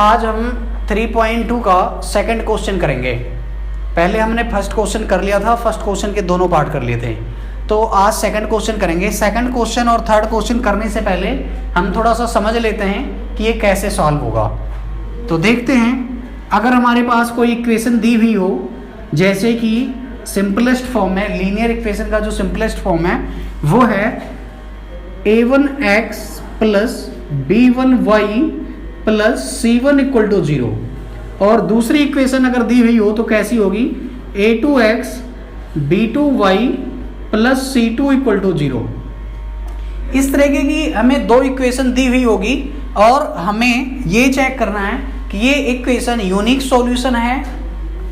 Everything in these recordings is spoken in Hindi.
आज हम 3.2 का सेकंड क्वेश्चन करेंगे। पहले हमने फर्स्ट क्वेश्चन कर लिया था, फर्स्ट क्वेश्चन के दोनों पार्ट कर लिए थे। तो आज सेकंड क्वेश्चन करेंगे। सेकंड क्वेश्चन और थर्ड क्वेश्चन करने से पहले हम थोड़ा सा समझ लेते हैं कि ये कैसे सॉल्व होगा। तो देखते हैं, अगर हमारे पास कोई इक्वेशन दी हुई हो, जैसे कि सिंपलेस्ट फॉर्म है, लीनियर इक्वेशन का जो सिंपलेस्ट फॉर्म है वो है a1x plus b1y plus c1 equal to 0। और दूसरी इक्वेशन अगर दी हुई हो तो कैसी होगी, a2x b2y plus c2 equal to 0। इस तरीके की हमें दो इक्वेशन दी हुई होगी और हमें ये चेक करना है कि ये इक्वेशन यूनिक सॉल्यूशन है,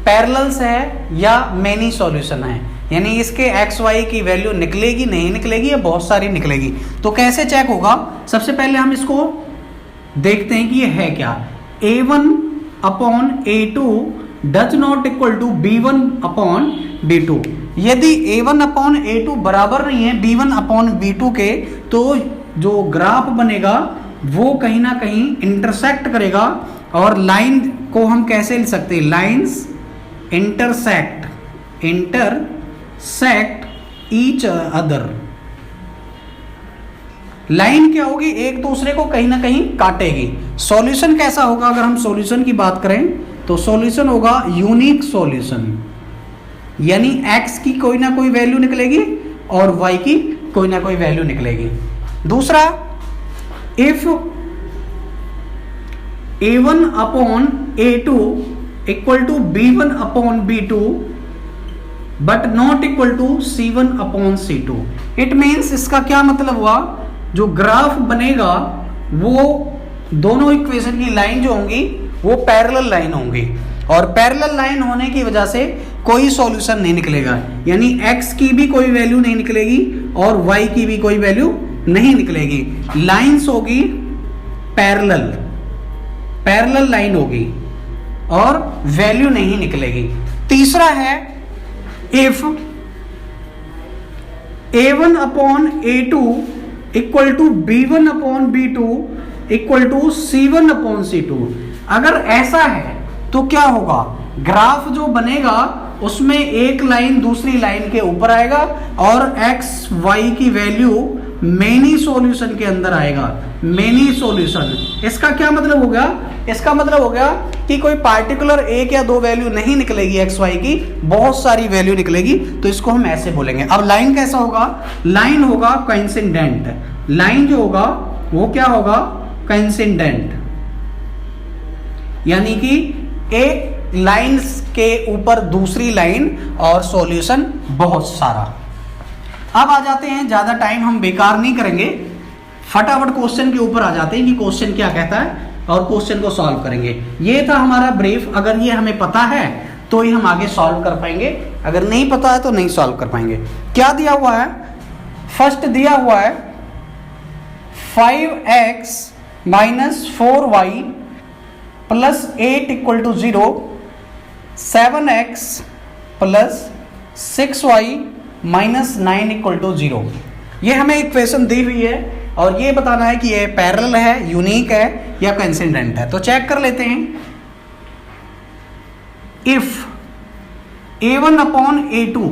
पैरेलल्स है या मेनी सॉल्यूशन है, यानी इसके एक्स वाई की वैल्यू निकलेगी नहीं निकलेगी या बहुत सारी निकलेगी। तो कैसे चेक होगा, सबसे पहले हम इसको देखते हैं कि ये है क्या। a1 upon a2 does not equal to b1 upon b2। यदि a1 अपॉन a2 बराबर नहीं है b1 अपॉन b2 के, तो जो ग्राफ बनेगा वो कहीं ना कहीं इंटरसेक्ट करेगा। और लाइन को हम कैसे लिख सकते हैं, lines intersect each other. Line क्या होगी, एक दूसरे को कहीं ना कहीं काटेगी। सॉल्यूशन कैसा होगा, अगर हम सॉल्यूशन की बात करें तो सॉल्यूशन होगा यूनिक सॉल्यूशन, यानी x की कोई ना कोई वैल्यू निकलेगी और y की कोई ना कोई वैल्यू निकलेगी। दूसरा, if a1 upon a2 equal to b1 upon b2 but not equal to c1 upon c2। It means, इसका क्या मतलब हुआ, जो ग्राफ बनेगा वो दोनों इक्वेशन की लाइन जो होंगी वो पैरेलल लाइन होंगी, और पैरेलल लाइन होने की वजह से कोई सॉल्यूशन नहीं निकलेगा, यानी x की भी कोई वैल्यू नहीं निकलेगी और y की भी कोई वैल्यू नहीं निकलेगी। लाइंस होगी पैरेलल लाइन होगी और वैल्यू नहीं निकलेगी। तीसरा है, if a1 upon a2 equal to b1 upon b2 equal to c1 upon c2। अगर ऐसा है तो क्या होगा, ग्राफ जो बनेगा उसमें एक लाइन दूसरी लाइन के ऊपर आएगा और x y की वैल्यू मेनी सॉल्यूशन के अंदर आएगा। मेनी सॉल्यूशन, इसका क्या मतलब हो गया, इसका मतलब हो गया कि कोई पार्टिकुलर एक या दो वैल्यू नहीं निकलेगी एक्स वाई की, बहुत सारी वैल्यू निकलेगी। तो इसको हम ऐसे बोलेंगे। अब लाइन कैसा होगा, लाइन होगा कोइंसिडेंट। लाइन जो होगा वो क्या होगा, कोइंसिडेंट, यानी कि एक लाइन के ऊपर दूसरी लाइन और सॉल्यूशन बहुत सारा। अब आ जाते हैं, ज्यादा टाइम हम बेकार नहीं करेंगे, फटाफट क्वेश्चन के ऊपर आ जाते हैं कि क्वेश्चन क्या कहता है और क्वेश्चन को सॉल्व करेंगे। ये था हमारा ब्रीफ। अगर ये हमें पता है तो ही हम आगे सॉल्व कर पाएंगे, अगर नहीं पता है तो नहीं सॉल्व कर पाएंगे। क्या दिया हुआ है, फर्स्ट दिया हुआ है 5x minus 4y plus 8 equal to 0, 7x plus 6y minus 9 equal to 0। ये हमें इक्वेशन दी हुई है और ये बताना है कि ये पैरेलल है, यूनिक है या कोइंसिडेंट है। तो चेक कर लेते हैं। If a1 upon a2,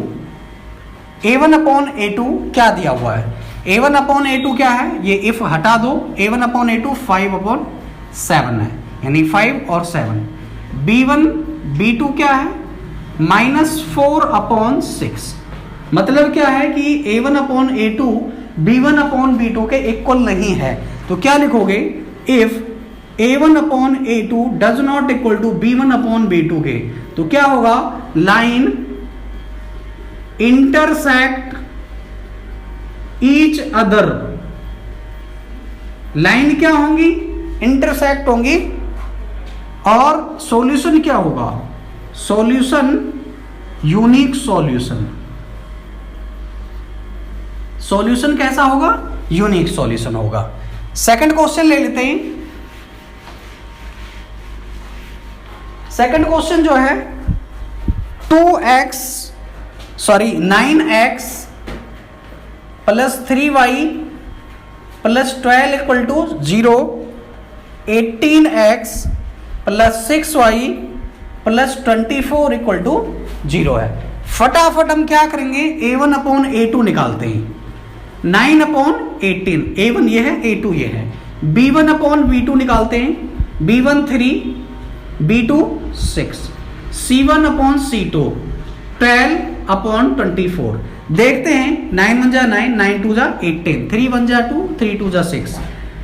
a1 upon a2 क्या दिया हुआ है, a1 अपॉन a2 क्या है, ये इफ हटा दो, a1 अपॉन a2 5 अपॉन 7 है, यानी 5 और 7। b1 b2 क्या है, माइनस 4 अपॉन 6। मतलब क्या है कि a1 upon a2 b1 upon b2 के इक्वल नहीं है। तो क्या लिखोगे, if a1 upon a2 does not equal to b1 upon b2 के, तो क्या होगा, line intersect each other. Line क्या होंगी, इंटरसेक्ट होंगी, और सॉल्यूशन क्या होगा, सॉल्यूशन यूनिक सॉल्यूशन। सॉल्यूशन कैसा होगा, यूनिक सॉल्यूशन होगा। सेकंड क्वेश्चन ले लेते हैं। सेकंड क्वेश्चन जो है 9x plus 3y plus 12 equal to 0, 18x plus 6y plus 24 equal to 0 है। फटाफट हम क्या करेंगे, a1 अपॉन a2 निकालते हैं। 9 अपॉन 18, a1 ये है, a2 ये है। b1 अपॉन b2 निकालते हैं, b1 3, b2 6, c1 upon c2 12 upon 24। देखते हैं 9 1 जा 9, 9 2 जा 18, 3 1 जा 2, 3 2 जा 6,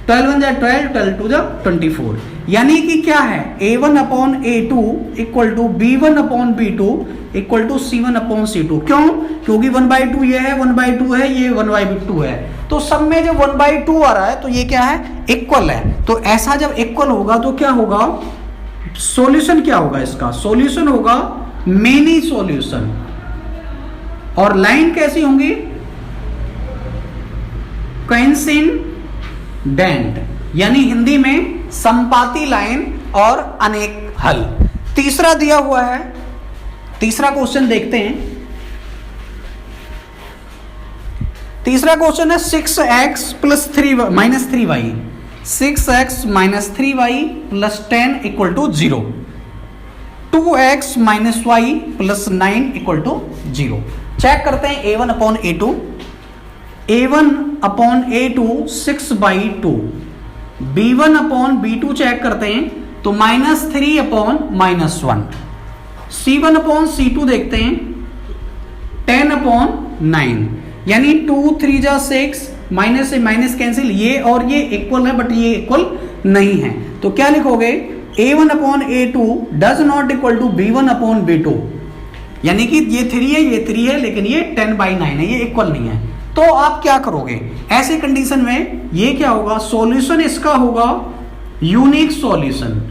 12 1 जा 12, 12 2 जा 24। यानी कि क्या है, a1 upon a2 equal to b1 upon b2 equal to c1 upon c2। क्यों? क्योंकि 1/2 ये है, 1/2 है, ये 1/2 है, तो सब में जब 1/2 आ रहा है तो ये क्या है, इक्वल है। तो ऐसा जब इक्वल होगा तो क्या होगा, सॉल्यूशन क्या होगा, इसका सॉल्यूशन होगा मेनी सॉल्यूशन। और लाइन कैसी होंगी, कोइंसिडेंट, यानी हिंदी में संपाती लाइन और अनेक हल। तीसरा दिया हुआ है, तीसरा क्वेश्चन देखते हैं। तीसरा क्वेश्चन है 6x plus 3 minus 3y, 6x minus 3y plus 10 equal to 0, 2x minus y plus 9 equal to 0। Check करते हैं a1 upon a2, a1 upon a2 6/2, b1 upon b2 check करते हैं तो -3 अपॉन -1, c1 अपॉन c2 देखते हैं 10 अपॉन 9, यानी 2 3 जा 6, माइनस से माइनस कैंसिल, ये और ये इक्वल है बट ये इक्वल नहीं है। तो क्या लिखोगे, a1 upon a2 does not equal to b1 upon b2, यानी कि ये 3 है, ये 3 है, लेकिन ये 10/9 है, ये इक्वल नहीं है। तो आप क्या करोगे ऐसे कंडीशन में, ये क्या होगा, सॉल्यूशन इसका होगा यूनिक सॉल्यूशन,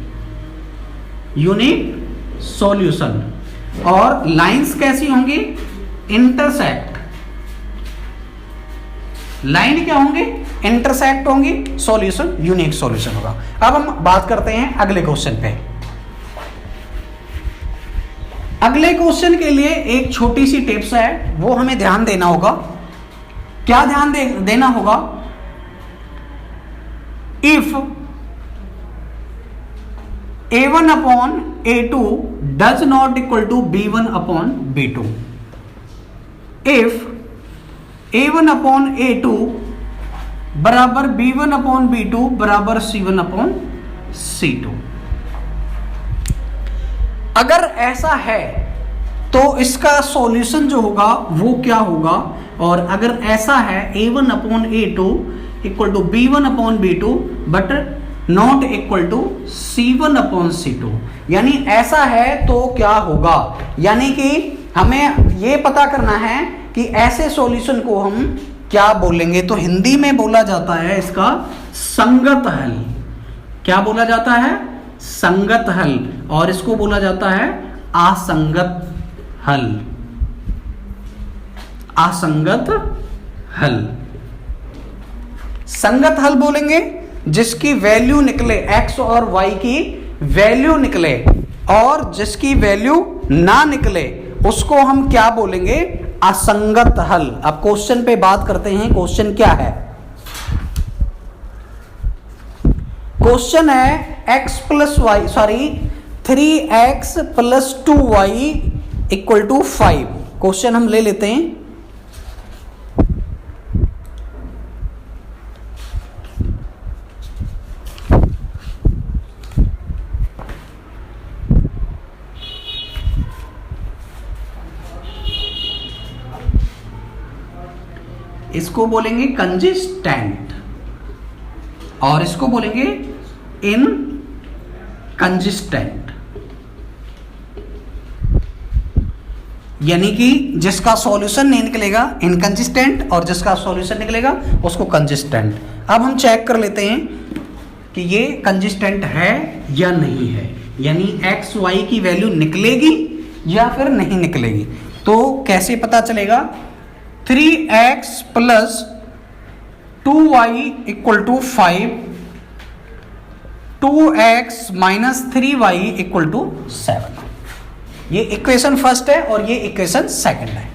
यूनिक सॉल्यूशन। और लाइंस कैसी होंगी, इंटरसेक्ट, लाइन क्या होंगे, इंटरसेक्ट होंगी, सॉल्यूशन यूनिक सॉल्यूशन होगा। अब हम बात करते हैं अगले क्वेश्चन पे। अगले क्वेश्चन के लिए एक छोटी सी टिप्स है, वो हमें ध्यान देना होगा। क्या ध्यान देना होगा, if a1 upon a2 does not equal to b1 upon b2, if a1 upon a2 बराबर b1 अपॉन b2 बराबर c1 अपॉन c2। अगर ऐसा है तो इसका सॉल्यूशन जो होगा वो क्या होगा, और अगर ऐसा है a1 upon a2 equal to b1 upon b2 but not equal to c1 upon c2, यानी ऐसा है तो क्या होगा, यानी कि हमें ये पता करना है कि ऐसे सॉल्यूशन को हम क्या बोलेंगे। तो हिंदी में बोला जाता है इसका संगत हल। क्या बोला जाता है, संगत हल, और इसको बोला जाता है असंगत हल, असंगत हल। संगत हल बोलेंगे जिसकी वैल्यू निकले, x और y की वैल्यू निकले, और जिसकी वैल्यू ना निकले उसको हम क्या बोलेंगे, असंगत हल। अब क्वेश्चन पे बात करते हैं, क्वेश्चन क्या है, क्वेश्चन है x plus y 3x plus 2y equal to 5। Question हम ले लेते हैं, इसको बोलेंगे कंजिस्टेंट और इसको बोलेंगे इनकंजिस्टेंट, यानी कि जिसका सॉल्यूशन नहीं निकलेगा इनकंजिस्टेंट और जिसका सॉल्यूशन निकलेगा उसको कंजिस्टेंट। अब हम चेक कर लेते हैं कि ये कंजिस्टेंट है या नहीं है, यानी एक्स वाई की वैल्यू निकलेगी या फिर नहीं निकलेगी। तो कैसे पता चलेगा, 3x plus 2y equal to 5, 2x minus 3y equal to 7। ये इक्वेशन फर्स्ट है और ये इक्वेशन सेकंड है।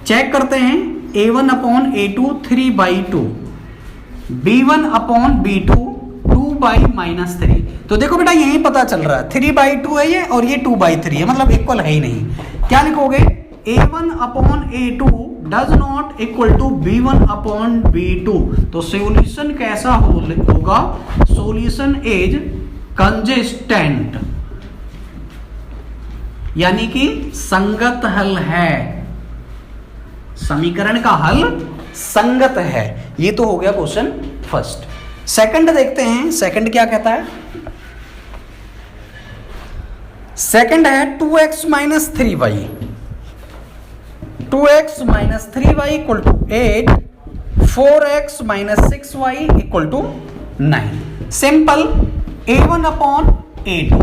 चेक करते हैं, a1 upon a2 3/2, b1 upon b2 2/-3। तो देखो बेटा यही पता चल रहा है 3/2 है ये और ये 2/3 है, मतलब इक्वल है ही नहीं। क्या लिखोगे, A1/A2 does not equal to B1/B2। तो सॉल्यूशन कैसा होगा, सॉल्यूशन इज कंसिस्टेंट, यानी कि संगत हल है, समीकरण का हल संगत है। ये तो हो गया क्वेश्चन फर्स्ट। सेकंड देखते हैं, सेकंड क्या कहता है। सेकंड है 2x minus 3y, 2x minus 3y equal to 8, 4x minus 6y equal to 9। Simple, A1/A2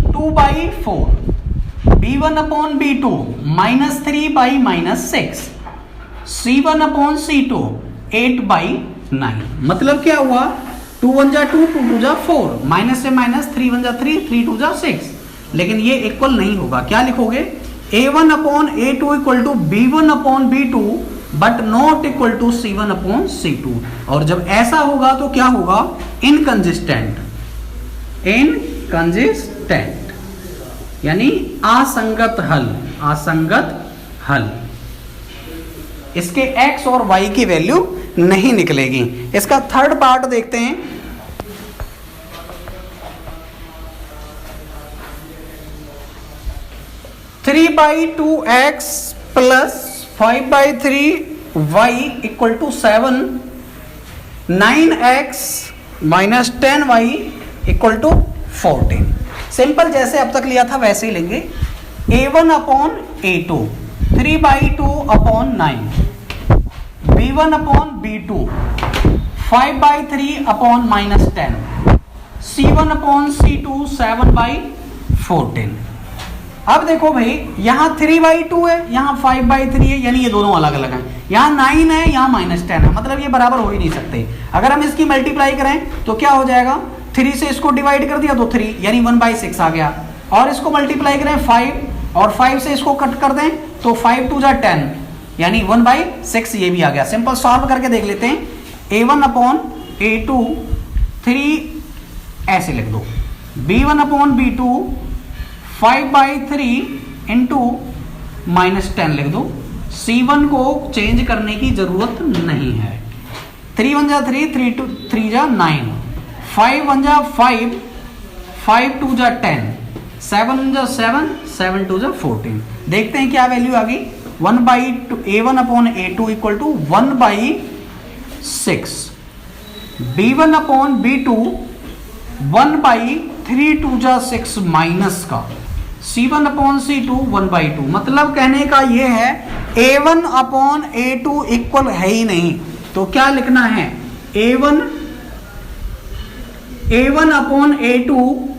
2/4, B1/B2 -3/-6, C1/C2 8/9। मतलब क्या हुआ, 2 1 जा 2, 2 2 जा 4, माइनस से माइनस, 3 1 जा 3, 3 2 जा 6। लेकिन ये इक्वल नहीं होगा। क्या लिखोगे, A1/A2 equal to B1/B2 but not equal to C1/C2। और जब ऐसा होगा तो क्या होगा, इनकंसिस्टेंट, इनकंसिस्टेंट यानी असंगत हल, असंगत हल। इसके x और y की वैल्यू नहीं निकलेगी। इसका थर्ड पार्ट देखते हैं। Three by two x plus 5/3y equal to 7, 9x minus 10y equal to 14। Simple, जैसे अब तक लिया था वैसे ही लेंगे। A1/A2 3/2/9, B1/B2 5/3/-10, C1/C2 7/14। अब देखो भाई, यहां 3/2 है, यहां 5/3 है, यानी ये दोनों अलग अलग हैं। यहां 9 है, यहां -10 है, मतलब ये बराबर हो ही नहीं सकते। अगर हम इसकी मल्टीप्लाई करें तो क्या हो जाएगा, 3 से इसको डिवाइड कर दिया तो 3 यानी 1/6 आ गया, और इसको मल्टीप्लाई करें 5 और 5 से इसको कट कर दें तो 5 2 जा 10 यानी 1/6 ये भी आ गया। सिंपल सॉल्व करके देख लेते हैं। A1/A2 3 ऐसे लिख दो, B1/B2 5/3 इंटू -10 लिख दो। C1 को चेंज करने की जरूरत नहीं है। 3 1 जा 3, 3 जा 9, 5 1 जा 5, 5 2 जा 10, 7 1 जा 7, 7 2 जा 14। देखते हैं क्या वैल्यू आ गई। A1/A2 इक्वल टू 1/6, B1/B2 1/3 2 जा 6 माइनस का, C1/C2 1/2। मतलब कहने का ये है A1/A2 इक्वल है ही नहीं। तो क्या लिखना है, A1/A2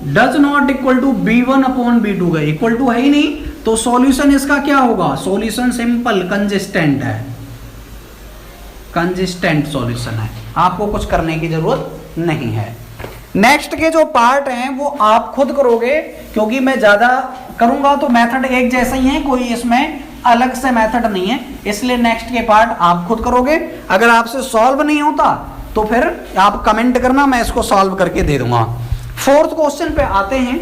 does not equal to B1/B2 का इक्वल टू है ही नहीं। तो सॉल्यूशन इसका क्या होगा, सॉल्यूशन सिंपल कंसिस्टेंट है, कंसिस्टेंट सॉल्यूशन है, आपको कुछ करने की जरूरत नहीं है। नेक्स्ट के जो पार्ट हैं वो आप खुद करोगे, क्योंकि मैं ज्यादा करूंगा तो मेथड एक जैसा ही है, कोई इसमें अलग से मेथड नहीं है, इसलिए नेक्स्ट के पार्ट आप खुद करोगे। अगर आपसे सॉल्व नहीं होता तो फिर आप कमेंट करना, मैं इसको सॉल्व करके दे दूंगा। फोर्थ क्वेश्चन पे आते हैं।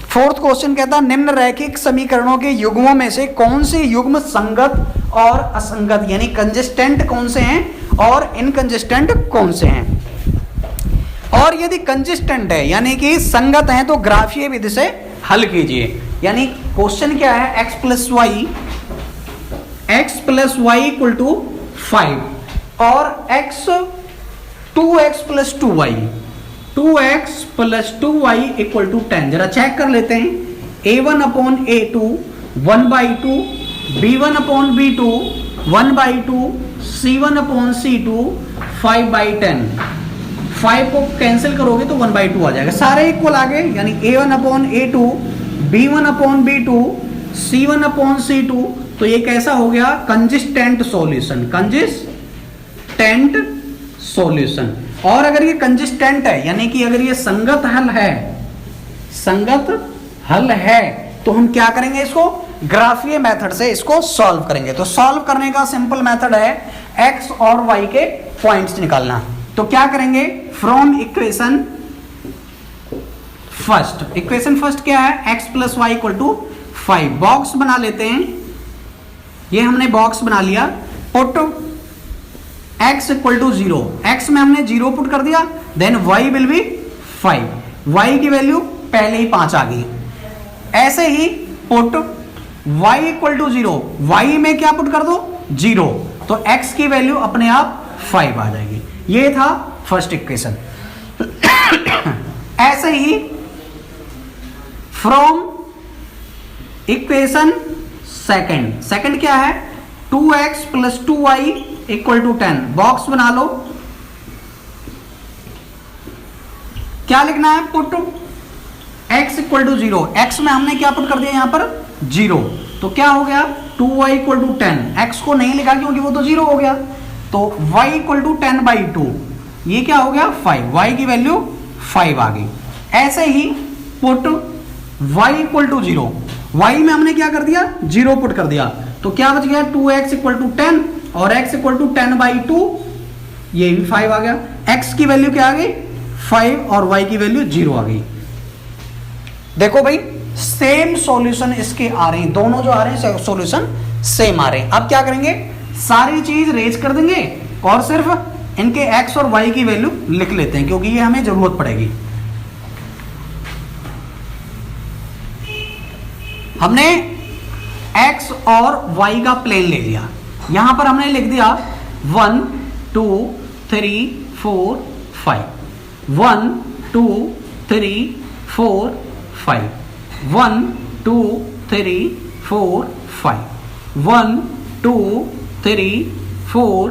फोर्थ क्वेश्चन कहता है निम्न रैखिक समीकरणों के युग्मों में से कौन से युग्म संगत और असंगत, यानी कंसिस्टेंट कौन से हैं और इनकंसिस्टेंट कौन से हैं। और यदि कंसिस्टेंट है यानी कि संगत है तो ग्राफीय विधि से हल कीजिए। यानी क्वेश्चन क्या है, x plus y equal to 5 और 2x plus 2y, 2x plus 2y equal to 10। जरा चेक कर लेते हैं। A1/A2 1/2, B1/B2 1/2, C1/C2 5/10। 5 को कैंसिल करोगे तो 1/2 आ जाएगा, सारे इक्वल आ गए। यानी A1/A2 B1/B2 C1/C2। तो ये कैसा हो गया, कंसिस्टेंट सॉल्यूशन, कंसिस्टेंट सॉल्यूशन। और अगर ये कंसिस्टेंट है यानी कि अगर ये संगत हल है, संगत हल है, तो हम क्या करेंगे, इसको ग्राफीय मेथड से इसको सॉल्व करेंगे। तो सॉल्व करने का सिंपल मेथड है x और y के पॉइंट्स निकालना। तो क्या करेंगे, फ्रॉम फर्स्ट। इक्वेशन फर्स्ट क्या है, x plus Y equal to 5। Box बना लेते हैं, ये हमने बॉक्स बना लिया। Put x equal to 0, x में हमने 0 पुट कर दिया, then y will be 5, y की वैल्यू पहले ही 5 आ गई। ऐसे ही put y equal to 0, y में क्या पुट कर दो 0, तो x की वैल्यू अपने आप 5 आ जाएगी। ये था फर्स्ट इक्वेशन। ऐसे ही फ्रॉम इक्वेशन सेकंड क्या है, 2x plus 2y equal to 10। Box बना लो, क्या लिखना है, put x equal to 0, x में हमने क्या पुट कर दिया यहां पर 0, तो क्या हो गया 2y इक्वल टू 10। x को नहीं लिखा क्योंकि वो तो 0 हो गया, तो y इक्वल टू 10/2, ये क्या हो गया 5, y की वैल्यू 5 आ गई। ऐसे ही put y equal to 0, y में हमने क्या कर दिया 0 पुट कर दिया, तो क्या बच गया 2x इक्वल टू 10 और x इक्वल टू 10/2, ये भी 5 आ गया। x की वैल्यू क्या आ गई 5 और y की वैल्यू 0 आ गई। देखो भाई सेम सॉल्यूशन इसके आ रहे हैं, दोनों जो आ रहे हैं सॉल्यूशन सेम आ रहे हैं। अब क्या करेंगे, सारी चीज रेज कर देंगे और सिर्फ इनके x और y की वैल्यू लिख लेते हैं क्योंकि ये हमें जरूरत पड़ेगी। हमने x और y का प्लेन ले लिया, यहां पर हमने लिख दिया 1 2 3 4 5, 1 2 3 4 5, 1 2 3 4 5, 1 2 3 4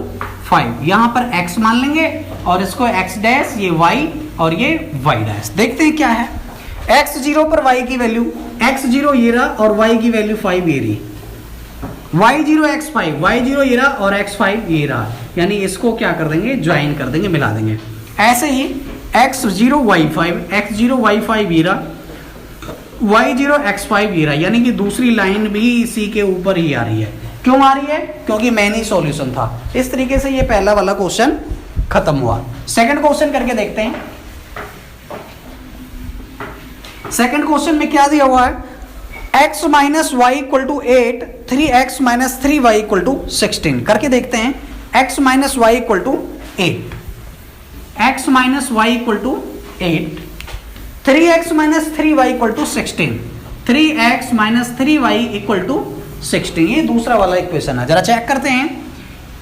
5। यहां पर x मान लेंगे और इसको x डैश, ये y और ये y डैश। देखते हैं क्या है, x0 पर y की वैल्यू, x0 ये रहा और y की वैल्यू 5 ये रही, y0 x5, y0 ये रहा और x5 ये रहा, यानी इसको क्या कर देंगे ज्वाइन कर देंगे, मिला देंगे। ऐसे ही x0 y5, x0 y5 ये रहा, y0 x5 ये रहा, यानी कि दूसरी लाइन भी इसी के ऊपर ही आ रही है। क्यों आ रही है, क्योंकि मेन ही सॉल्यूशन था। इस तरीके से ये पहला वाला क्वेश्चन खत्म हुआ। सेकंड क्वेश्चन करके देखते हैं। सेकंड क्वेश्चन में क्या दिया हुआ है, x minus y equal to 8, 3x minus 3y equal to 16। करके देखते हैं, x minus y equal to 8, x minus y equal to 8, 3x minus 3y equal to 16, 3x minus 3y equal to 16। ये दूसरा वाला इक्वेशन है, जरा चेक करते हैं।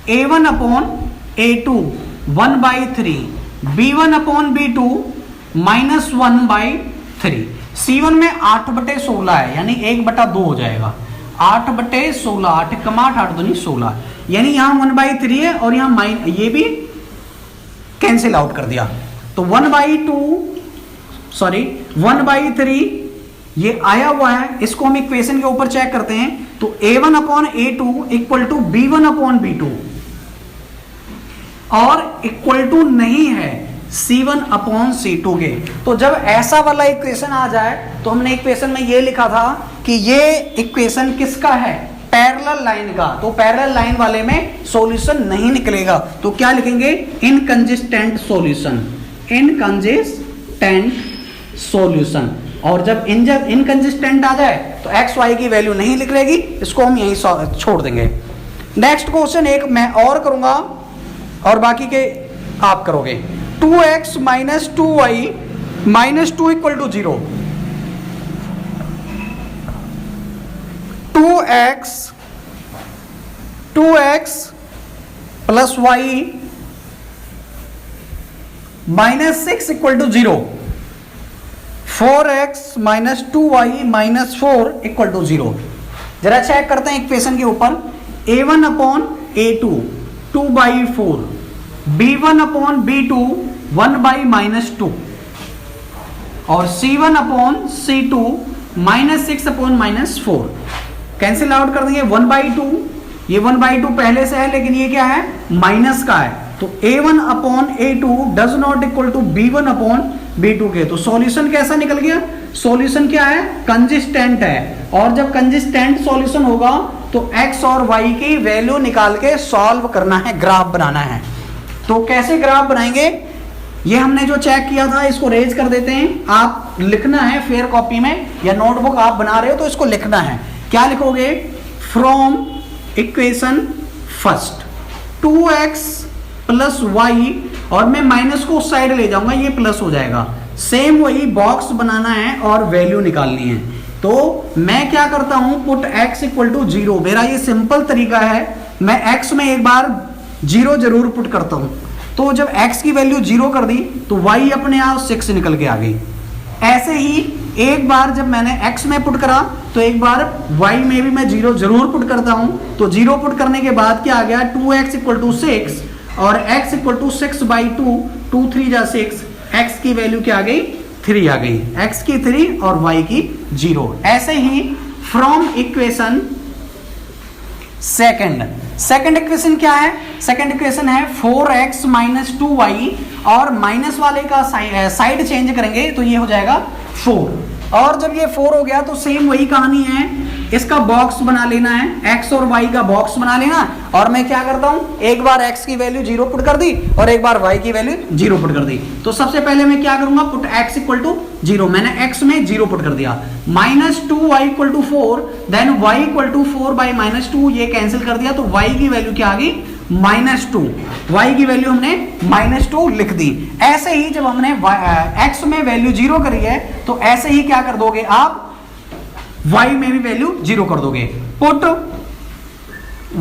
a1 upon a2 1/3, b1 upon b2 -1/3। C1 में 8/16 है, यानी 1/2 हो जाएगा। 8/16, 8 कमा 8 दूनी 16, यानी यहाँ 1/3 है और यहाँ ये भी कैंसिल आउट कर दिया, तो 1/3 ये आया हुआ है। इसको हम इक्वेशन के ऊपर चेक करते हैं, तो a1 upon a2 equal to b1 upon b2 और इक्वल टू नहीं है C1 अपॉन C2 के। तो जब ऐसा वाला इक्वेशन आ जाए तो हमने इक्वेशन में ये लिखा था कि ये इक्वेशन किसका है, पैरेलल लाइन का, तो पैरेलल लाइन वाले में सॉल्यूशन नहीं निकलेगा, तो क्या लिखेंगे इनकंसिस्टेंट सॉल्यूशन, इनकंसिस्टेंट सॉल्यूशन। और जब इनकंसिस्टेंट आ जाए तो एक्स वाई की वैल्यू नहीं निकलेगी, इसको हम यहीं छोड़ देंगे। नेक्स्ट क्वेश्चन एक मैं और करूंगा और बाकी के आप करोगे। 2x minus 2y minus 2 equal to 0, 2x plus y minus 6 equal to 0, 4x minus 2y minus 4 equal to 0। जरा चेक करते हैं इक्वेशन के ऊपर। a1 upon a2 2/4, b1 upon b2 1/-2 और c1 upon c2 -6 upon -4। Cancel out कर देंगे 1/2, ये 1/2 पहले से है लेकिन ये क्या है माइनस का है, तो a1 upon a2 does not equal to b1 upon b2 के। तो सॉल्यूशन कैसा निकल गया, सॉल्यूशन क्या है कंसिस्टेंट है, और जब कंसिस्टेंट सॉल्यूशन होगा तो x और y की वैल्यू निकाल के सॉल्व करना है, ग्राफ बनाना है। तो कैसे ग्राफ बनाएंगे, ये हमने जो चेक किया था इसको रेज कर देते हैं। आप लिखना है फेयर कॉपी में या नोटबुक आप बना रहे हो तो इसको लिखना है। क्या लिखोगे? फ्रॉम इक्वेशन फर्स्ट 2x प्लस वाई, और मैं माइनस को उस साइड ले जाऊंगा, ये प्लस हो जाएगा। सेम वही बॉक्स बनाना है और वैल्यू निकालनी है। तो मैं क्या करता हूं, पुट x इक्वल टू 0। मेरा ये सिंपल तरीका है, मैं x में एक बार 0 जरूर पुट करता हूं। तो जब x की वैल्यू 0 कर दी तो y अपने आप 6 निकल के आ गई। ऐसे ही एक बार जब मैंने x में पुट करा तो एक बार y में भी मैं 0 जरूर पुट करता हूं। तो 0 पुट करने के बाद क्या आ गया, 2x इक्वल टू 6 और x इक्वल टू 6/2, 2 3 जा 6, x की वैल्यू क्या आ गई, 3 आ गई। x की 3 और y की 0। ऐसे ही फ्रॉम इक्वेशन सेकंड इक्वेशन क्या है? सेकंड इक्वेशन है 4x माइनस 2y, और माइनस वाले का साइड चेंज करेंगे तो ये हो जाएगा 4। और जब ये 4 हो गया तो सेम वही कहानी है, इसका बॉक्स बना लेना है, x और y का बॉक्स बना लेना। और मैं क्या करता हूं, एक बार x की वैल्यू 0 पुट कर दी और एक बार y की वैल्यू 0 पुट कर दी। तो सबसे पहले मैं क्या करूंगा, पुट x इक्वल टू 0, मैंने x में 0 पुट कर दिया। Minus 2y equal to 4, then y equal to 4/-2, ये कैंसिल कर दिया तो y की वैल्यू क्या आ गई, -2। y की वैल्यू हमने -2 लिख दी। ऐसे ही जब हमने x में वैल्यू 0 करी है तो ऐसे ही क्या कर दोगे आप, y में भी वैल्यू 0 कर दोगे। पुट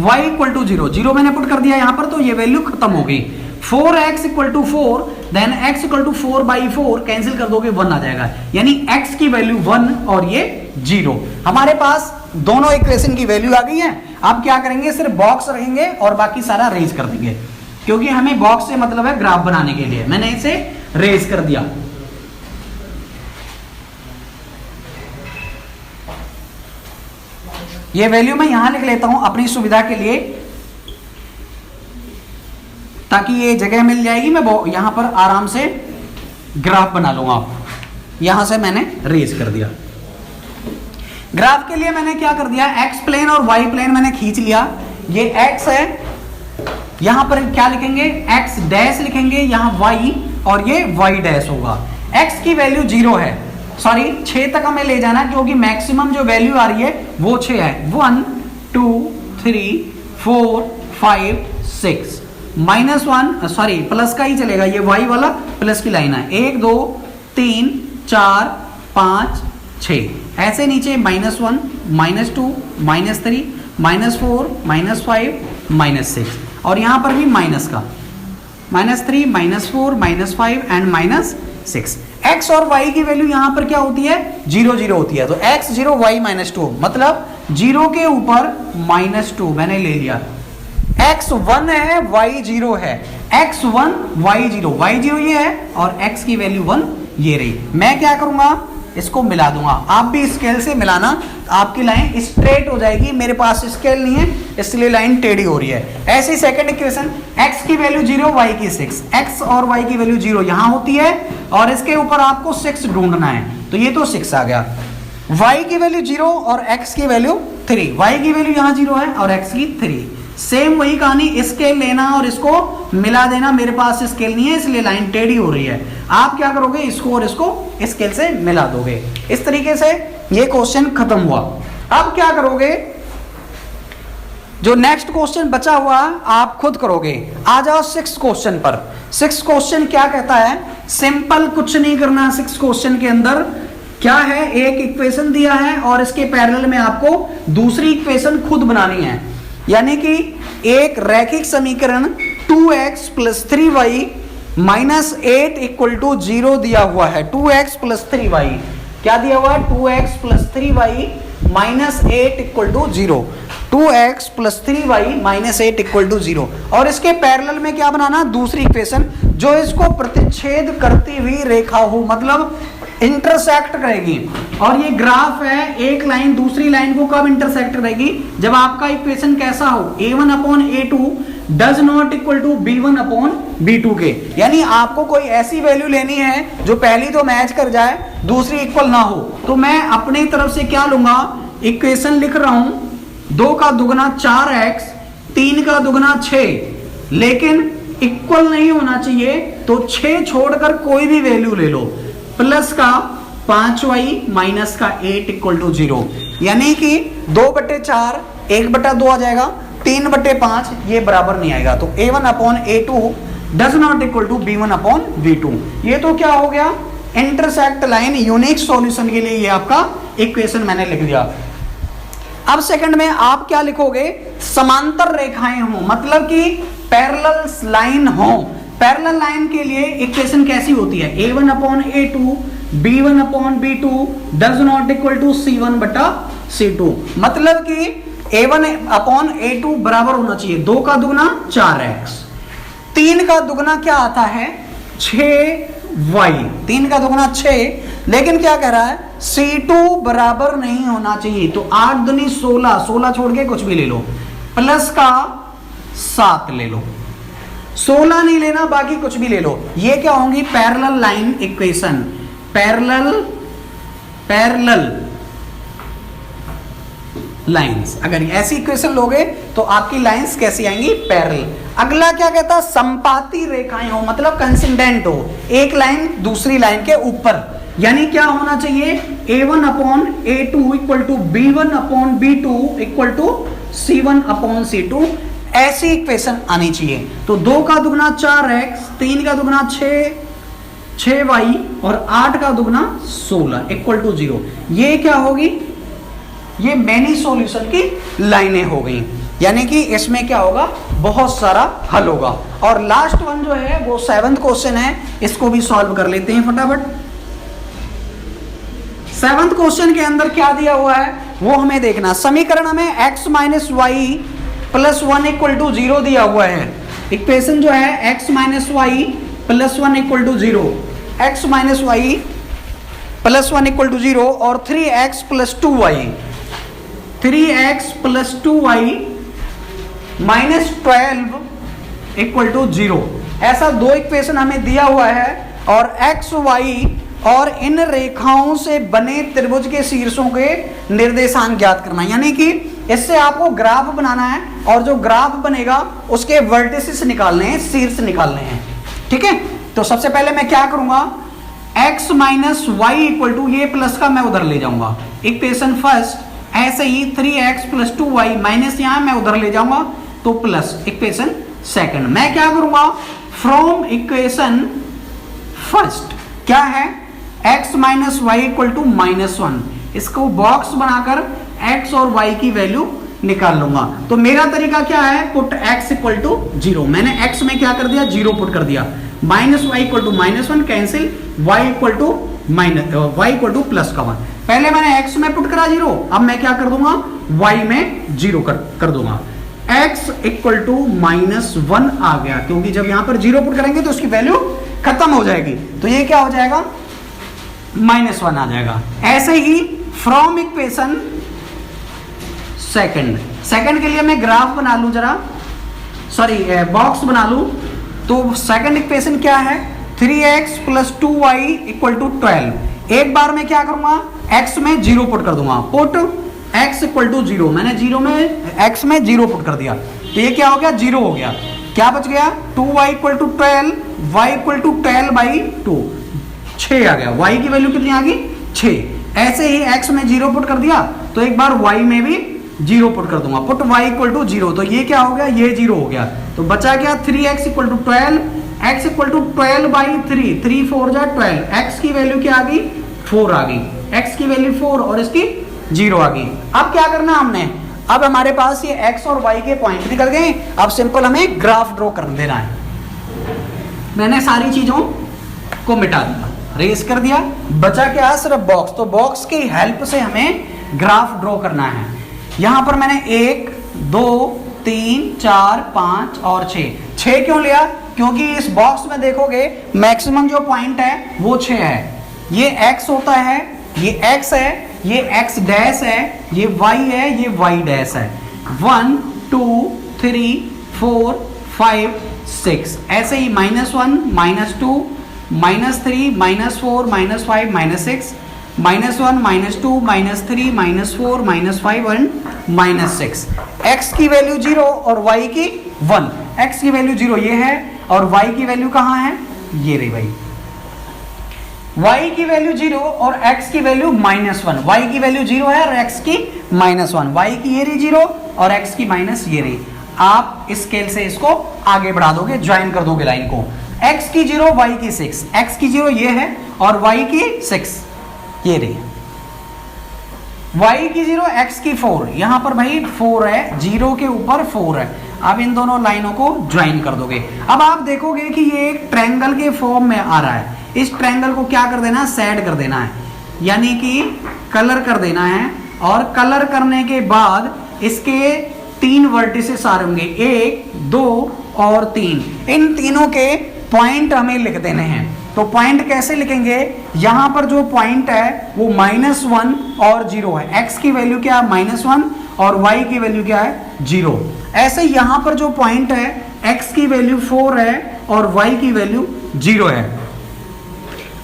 y इक्वल टू 0 मैंने पुट कर दिया यहां पर, तो ये वैल्यू खत्म हो गई। 4x equal to 4, then x equal to 4/4, cancel कर दोगे 1 आ जाएगा, यानी x की वैल्यू 1 और ये 0। हमारे पास दोनों इक्वेशन की वैल्यू आ गई है। अब क्या करेंगे, सिर्फ बॉक्स रहेंगे और बाकी सारा रेज कर देंगे, क्योंकि हमें बॉक्स से मतलब है ग्राफ बनाने के लिए। मैंने इसे रेज कर दिया। ये वैल्यू मैं यहां लिख लेता हूं अपनी सुविधा के लिए, ताकि ये जगह मिल जाएगी, मैं यहां पर आराम से ग्राफ बना लूंगा। यहां से मैंने रेज कर दिया। ग्राफ के लिए मैंने क्या कर दिया, x प्लेन और y प्लेन मैंने खींच लिया। ये x है, यहां पर क्या लिखेंगे, x डैश लिखेंगे, यहां y और ये y डैश होगा। x की वैल्यू 0 है, सॉरी 6 तक हमें ले जाना, क्योंकि मैक्सिमम जो वैल्यू आ रही है वो 6 है। 1 2 3 4 5 6, -1, सॉरी प्लस का ही चलेगा, ये y वाला प्लस की लाइन है। 1 2 3 4 5 6, ऐसे नीचे -1 -2 -3 -4 -5 -6, और यहां पर भी माइनस का -3 -4 -5 एंड -6। x और y की वैल्यू यहां पर क्या होती है, 0 0 होती है। तो x 0 y -2, मतलब 0 के ऊपर -2 मैंने ले लिया। x 1 है, y 0 है, x 1 y 0, y 0 ये है और x की वैल्यू 1 ये रही। मैं क्या करूंगा, इसको मिला दूंगा। आप भी स्केल से मिलाना, आपकी लाइन स्ट्रेट हो जाएगी। मेरे पास स्केल नहीं है इसलिए लाइन टेढ़ी हो रही है। ऐसी सेकंड इक्वेशन, x की वैल्यू 0 y की 6, x और y की वैल्यू 0 यहां होती है और इसके ऊपर आपको 6 ढूंढना है, तो ये तो 6 आ गया। y की वैल्यू 0 और x की वैल्यू 3, y की वैल्यू यहां 0 है और x की 3। सेम वही कहानी, स्केल लेना और इसको मिला देना। मेरे पास स्केल नहीं है इसलिए लाइन टेढ़ी हो रही है। आप क्या करोगे, इसको और इसको स्केल से मिला दोगे। इस तरीके से ये क्वेश्चन खत्म हुआ। अब क्या करोगे, जो नेक्स्ट क्वेश्चन बचा हुआ आप खुद करोगे। आ जाओ 6 क्वेश्चन पर। 6 क्वेश्चन क्या कहता है, सिंपल, कुछ नहीं करना। 6 क्वेश्चन के अंदर क्या है, एक इक्वेशन दिया है और इसके पैरेलल में आपको दूसरी इक्वेशन खुद बनानी है। यानी कि एक रैखिक समीकरण 2x + 3y -8 = 0 दिया हुआ है। 2x + 3y क्या दिया हुआ है, 2x + 3y -8 = 0। 2x + 3y -8 = 0। और इसके पैरेलल में क्या बनाना, दूसरी इक्वेशन जो इसको प्रतिच्छेद करती हुई रेखा हो, मतलब इंटरसेक्ट करेगी। और ये ग्राफ है, एक लाइन दूसरी लाइन को कब इंटरसेक्ट करेगी, जब आपका इक्वेशन कैसा हो, a1/a2 does not equal to b1/b2 के। यानी आपको कोई ऐसी वैल्यू लेनी है जो पहली तो मैच कर जाए, दूसरी इक्वल ना हो। तो मैं अपनी तरफ से क्या लूंगा, इक्वेशन लिख रहा हूं 2 का दुगना 4x, 3 का दुगना 6, लेकिन इक्वल नहीं होना चाहिए, तो 6 छोड़कर कोई भी वैल्यू ले लो। प्लस का 5y माइनस का 8 इक्वल टू 0, यानी कि 2/4 1/2 आ जाएगा, 3/5 ये बराबर नहीं आएगा, तो a1/a2 does not equal to b1/b2। ये तो क्या हो गया, इंटरसेक्ट लाइन यूनिक सॉल्यूशन के लिए ये आपका इक्वेशन मैंने लिख दिया। अब सेकंड में आप क्या लिखोगे, समांतर रेखाएं हो, मतलब कि पैरेलल लाइन हो। पैरेलल लाइन के लिए इक्वेशन कैसी होती है, a1/a2 b1/b2 does not equal to c1/c2, मतलब कि a1/a2 बराबर होना चाहिए 2 का दुगना 4x, 3 का दुगना क्या आता है 6y, 3 का दुगना 6, लेकिन क्या कह रहा है C2 बराबर नहीं होना चाहिए, तो 8 दूनी 16, 16 छोड़ के कुछ भी ले लो, प्लस का 7 ले लो, 16 नहीं लेना, बाकी कुछ भी ले लो। ये क्या होंगी, parallel line equation, parallel lines. अगर ऐसी इक्वेशन लोगे तो आपकी लाइंस कैसी आएंगी, पैरेलल। अगला क्या कहता है, संपाती रेखाएं हो, मतलब कंसिडेंट हो, एक लाइन दूसरी लाइन के ऊपर, यानी क्या होना चाहिए a1/a2 equal to b1/b2 equal to c1/c2, ऐसी इक्वेशन आनी चाहिए। तो 2 का दुगना 4x, 3 का दुगना 6y और 8 का दुगना 16 इक्वल टू 0। ये क्या होगी, ये मैनी सॉल्यूशन की लाइनें हो गई, यानी कि इसमें क्या होगा, बहुत सारा हल होगा। और लास्ट वन जो है वो 7th क्वेश्चन है, इसको भी सॉल्व कर लेते हैं फटाफट। 7th क्वेश्चन के अंदर क्या दिया हुआ है वो हमें देखना। समीकरण में x minus y plus 1 equal to 0 दिया हुआ है। इक्वेशन जो है x minus y plus 1 equal to 0, x minus y plus 1 equal to 0 और 3x plus 2y, 3x plus 2y minus 12 equal to 0, ऐसा 2 इक्वेशन हमें दिया हुआ है। और x y और इन रेखाओं से बने त्रिभुज के शीर्षों के निर्देशांक ज्ञात करना, यानी कि इससे आपको ग्राफ बनाना है और जो ग्राफ बनेगा उसके वर्टिसेस निकालने हैं, शीर्ष निकालने हैं, ठीक है। तो सबसे पहले मैं क्या करूंगा, x minus y equal to, ये प्लस का मैं उधर ले जाऊंगा, इक्वेशन फर्स्ट। ऐसे ही 3x प्लस 2y माइनस यहां मैं उधर ले जाऊंगा तो प्लस, इक्वेशन सेकंड। मैं क्या करूंगा, फ्रॉम इक्वेशन फर्स्ट क्या है, x minus y equal to -1, इसको बॉक्स बनाकर x और y की वैल्यू निकाल लूंगा। तो मेरा तरीका क्या है, पुट x इक्वल टू 0, मैंने x में क्या कर दिया 0 पुट कर दिया, minus y equal to -1 cancel, y equal to plus का 1। पहले मैंने x में पुट करा 0, अब मैं क्या कर दूंगा y में 0 कर दूंगा। x इक्वल टू -1 आ गया, क्योंकि जब यहां पर 0 पुट करेंगे तो उसकी वैल्यू खत्म हो जाएगी, तो ये क्या हो जाएगा -1 आ जाएगा। ऐसे ही फ्रॉम इक्वेशन सेकंड के लिए मैं ग्राफ बना लूं जरा, सॉरी बॉक्स बना लूं। तो सेकंड इक्वेशन क्या है, 3x plus 2y equal to 12। एक बार में क्या करूंगा, x में 0 पुट कर दूंगा, पुट x इक्वल टू 0, मैंने 0 में x में 0 पुट कर दिया, तो ये क्या हो गया 0 हो गया। क्या बच गया, 2y equal to 12, y equal to 12/2, 6 आ गया, y की वैल्यू कितनी आ गई 6। ऐसे ही x में 0 पुट कर दिया, तो एक बार y में भी 0 पुट कर दूंगा, पुट y इक्वल टू 0, तो ये क्या हो गया, ये 0 हो गया, तो बचा क्या 3x equal to 12, x equal to 12/3, 3 4 जा 12, x की वैल्यू क्या आ गई 4 आ गई, x की वैल्यू 4 और इसकी 0 आ गई। अब क्या करना हमने, अब हमारे पास ये x और y के पॉइंट निकल गए, अब सिंपल हमें ग्राफ ड्रॉ कर देना है। मैंने सारी चीजों को मिटा दिया, रेस कर दिया, बचा क्या सिर्फ बॉक्स, तो बॉक्स की हेल्प से हमें ग्राफ ड्रॉ करना है। यहां पर मैंने 1 2 3 4 5 और 6 क्यों लिया, क्योंकि इस बॉक्स में देखोगे मैक्सिमम जो पॉइंट है वो 6 है। ये x होता है, ये x है, ये x डैश है, ये y है, ये y डैश है। 1 2 3 4 5 6, ऐसे ही -1 -2 -3 -4 -5 -6, -1 -2 -3 -4 -5 और -6। x की वैल्यू 0 और y की 1, x की वैल्यू 0 ये है और y की वैल्यू कहाँ है, ये रही भाई, y की वैल्यू 0 और x की वैल्यू -1, y की वैल्यू 0 है और x की -1, y की ये रही 0 और x की माइनस ये रही। आप स्केल से इसको आगे बढ़ा दोगे, ज्वाइन कर दोगे लाइन को, x की 0 y की 6, x की 0 ये है और y की 6 ये रही, y की 0 x की 4, यहां पर भाई 4 है, 0 के ऊपर 4 है। अब इन दोनों लाइनों को ज्वाइन कर दोगे। अब आप देखोगे कि ये एक ट्रायंगल के फॉर्म में आ रहा है, इस ट्रायंगल को क्या कर देना, शेड कर देना है, यानी कि कलर कर देना है। और कलर करने के बाद इसके 3 वर्टिसेस आ रहे होंगे, 1 2 और 3, इन तीनों के पॉइंट हमें लिख देने हैं। तो पॉइंट कैसे लिखेंगे, यहां पर जो पॉइंट है वो -1 और 0 है, x की वैल्यू क्या है -1 और y की वैल्यू क्या है 0। ऐसे यहां पर जो पॉइंट है x की वैल्यू 4 है और y की वैल्यू 0 है।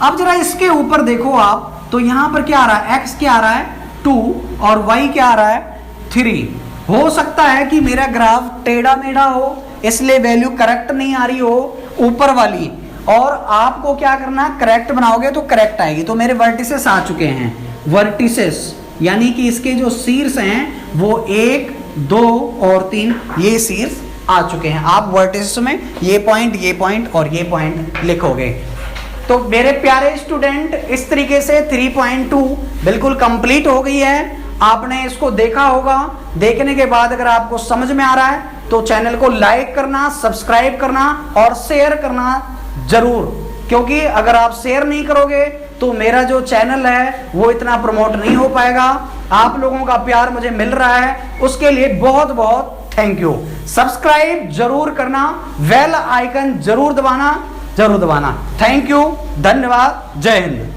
अब जरा इसके ऊपर देखो आप, तो यहां पर क्या आ रहा है, x क्या आ रहा है 2 और y क्या आ रहा है 3। हो सकता है कि मेरा ग्राफ टेढ़ा मेढ़ा हो, इसलिए वैल्यू करेक्ट नहीं आ रही हो ऊपर वाली, और आपको क्या करना, करेक्ट बनाओगे तो करेक्ट आएगी। तो मेरे वर्टिसेस आ चुके हैं, वर्टिसेस यानी कि इसके जो शीर्ष हैं वो 1 2 और 3 ये शीर्ष आ चुके हैं। आप वर्टिसेस में ये पॉइंट और ये पॉइंट लिखोगे। तो मेरे प्यारे स्टूडेंट, इस तरीके से 3.2 बिल्कुल कंप्लीट हो गई है। आपने इसको देखा होगा, देखने के बाद अगर आपको समझ में आ रहा है तो चैनल को लाइक करना, सब्सक्राइब करना और शेयर करना जरूर, क्योंकि अगर आप शेयर नहीं करोगे तो मेरा जो चैनल है वो इतना प्रमोट नहीं हो पाएगा। आप लोगों का प्यार मुझे मिल रहा है, उसके लिए बहुत बहुत थैंक यू। सब्सक्राइब जरूर करना, बेल आइकन जरूर दबाना। थैंक यू, धन्यवाद, जय हिंद।